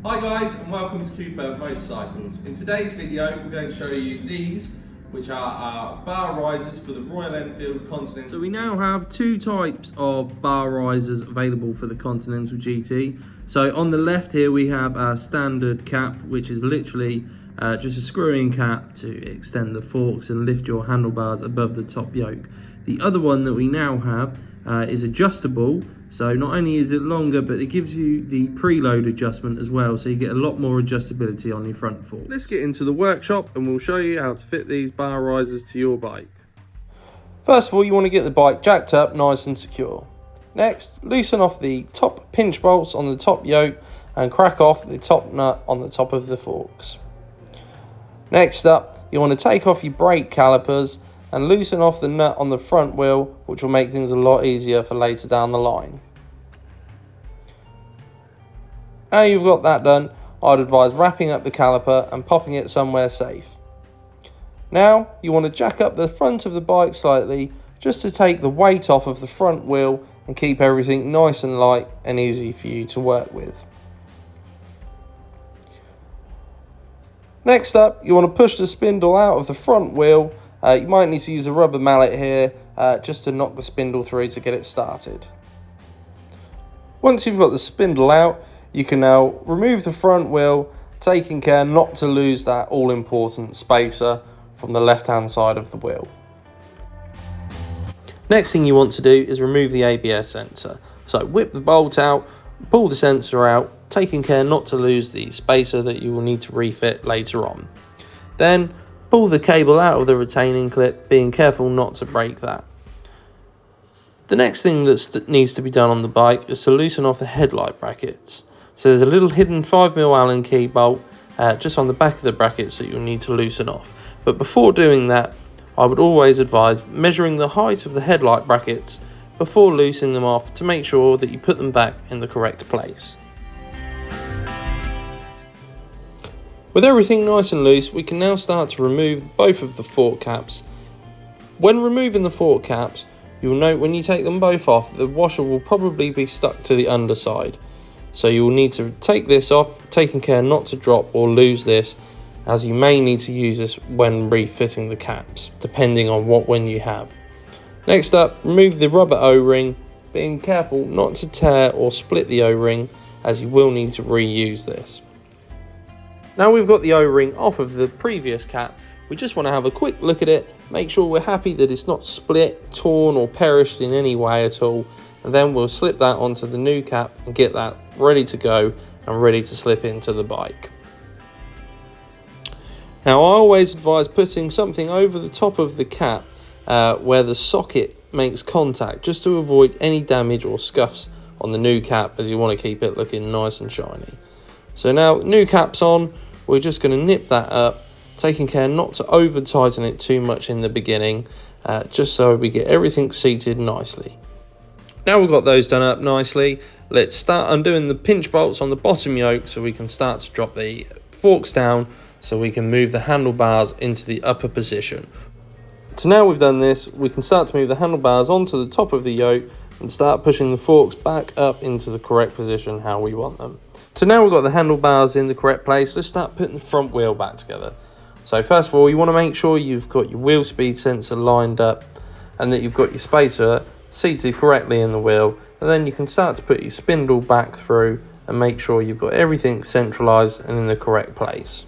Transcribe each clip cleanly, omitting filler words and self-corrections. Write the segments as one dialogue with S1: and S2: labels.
S1: Hi guys, and welcome to Cooperb Motorcycles. In today's video we're going to show you these, which are our bar risers for the Royal Enfield Continental.
S2: So we now have two types of bar risers available for the Continental GT. So on the left here we have our standard cap, which is literally just a screw-in cap to extend the forks and lift your handlebars above the top yoke. The other one that we now have is adjustable. So not only is it longer, but it gives you the preload adjustment as well, so you get a lot more adjustability on your front forks. Let's get into the workshop and we'll show you how to fit these bar risers to your bike. First of all, you want to get the bike jacked up nice and secure. Next, loosen off the top pinch bolts on the top yoke and crack off the top nut on the top of the forks. Next up, you want to take off your brake calipers and loosen off the nut on the front wheel, which will make things a lot easier for later down the line. Now you've got that done, I'd advise wrapping up the caliper and popping it somewhere safe. Now you want to jack up the front of the bike slightly just to take the weight off of the front wheel and keep everything nice and light and easy for you to work with. Next up, you want to push the spindle out of the front wheel. You might need to use a rubber mallet here just to knock the spindle through to get it started. Once you've got the spindle out, you can now remove the front wheel, taking care not to lose that all-important spacer from the left-hand side of the wheel. Next thing you want to do is remove the ABS sensor. So whip the bolt out, pull the sensor out, taking care not to lose the spacer that you will need to refit later on. Then pull the cable out of the retaining clip, being careful not to break that. The next thing that needs to be done on the bike is to loosen off the headlight brackets. So there's a little hidden 5mm Allen key bolt just on the back of the brackets that you'll need to loosen off. But before doing that, I would always advise measuring the height of the headlight brackets before loosening them off to make sure that you put them back in the correct place. With everything nice and loose, we can now start to remove both of the fork caps. When removing the fork caps, you'll note when you take them both off, the washer will probably be stuck to the underside. So you will need to take this off, taking care not to drop or lose this, as you may need to use this when refitting the caps, depending on what one you have. Next up, remove the rubber O-ring, being careful not to tear or split the O-ring, as you will need to reuse this. Now we've got the O-ring off of the previous cap, we just want to have a quick look at it, make sure we're happy that it's not split, torn or perished in any way at all, and then we'll slip that onto the new cap and get that ready to go and ready to slip into the bike. Now I always advise putting something over the top of the cap where the socket makes contact, just to avoid any damage or scuffs on the new cap, as you want to keep it looking nice and shiny. So now new cap's on, we're just going to nip that up, taking care not to over tighten it too much in the beginning, just so we get everything seated nicely. Now we've got those done up nicely, let's start undoing the pinch bolts on the bottom yoke so we can start to drop the forks down so we can move the handlebars into the upper position. So now we've done this, we can start to move the handlebars onto the top of the yoke and start pushing the forks back up into the correct position how we want them. So now we've got the handlebars in the correct place, let's start putting the front wheel back together. So first of all, you want to make sure you've got your wheel speed sensor lined up and that you've got your spacer seated correctly in the wheel, and then you can start to put your spindle back through and make sure you've got everything centralised and in the correct place.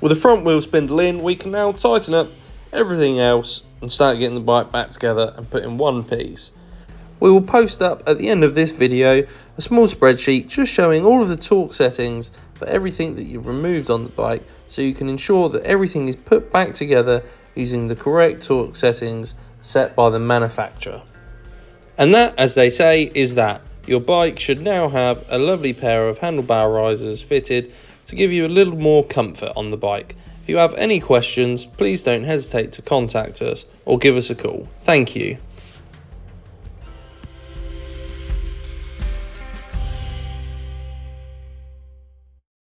S2: With the front wheel spindle in, we can now tighten up everything else and start getting the bike back together and put in one piece. We will post up at the end of this video a small spreadsheet just showing all of the torque settings for everything that you've removed on the bike, so you can ensure that everything is put back together using the correct torque settings set by the manufacturer. And that, as they say, is that. Your bike should now have a lovely pair of handlebar risers fitted to give you a little more comfort on the bike. If you have any questions, please don't hesitate to contact us or give us a call. Thank you.